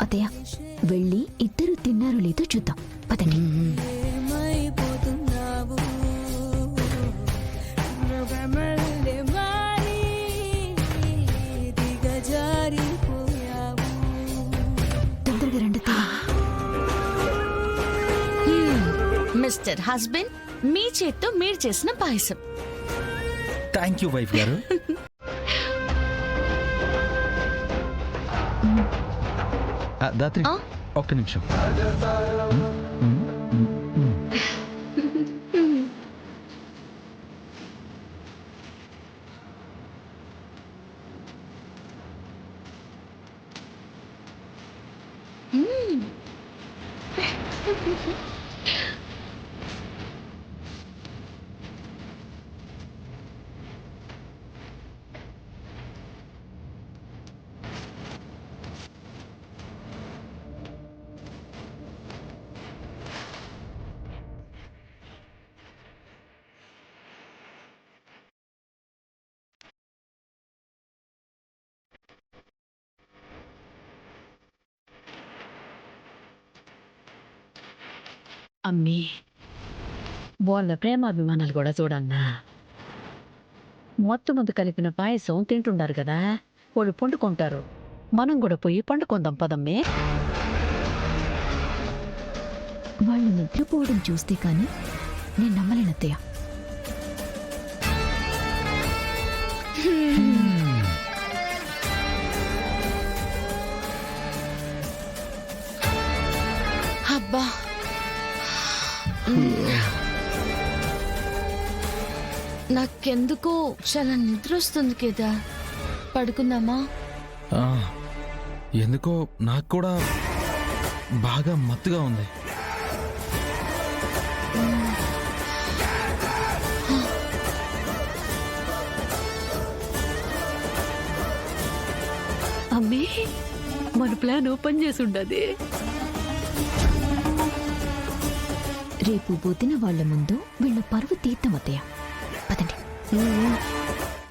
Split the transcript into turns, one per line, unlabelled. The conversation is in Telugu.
అత్తయ్య వెళ్ళి ఇద్దరు తిన్నారో లేదో చూద్దాం పదండి. తొందరగా రండి
మిస్టర్ హస్బెండ్, మీ చేత్తో మీరు చేసిన పాయసం.
థ్యాంక్ యూ వైఫ్ గారు. దాత్రి ఒక్క నిమిషం.
అమ్మీ, వాళ్ళ ప్రేమాభిమానాలు కూడా చూడన్నా. మొత్తం కలిపిన పాయసం తింటుండారు కదా, వాళ్ళు పండుకుంటారు. మనం కూడా పోయి పండుకుందాం పదమ్మే.
వాళ్ళు నిద్రపోవడం చూస్తే కానీ నేను నమ్మలేనత్తయ్య.
అబ్బా, నాకెందుకో చాలా నిద్ర వస్తుంది కదా. పడుకుందామా?
ఎందుకో నాకు కూడా బాగా మత్తుగా ఉంది.
అమ్మీ, మన ప్లాన్ ఓపెన్ చేసి ఉండదు.
రేపు పొద్దున వాళ్ళ ముందు వీళ్ళ పరువు తీర్థం అత్తయ్య. పదండి.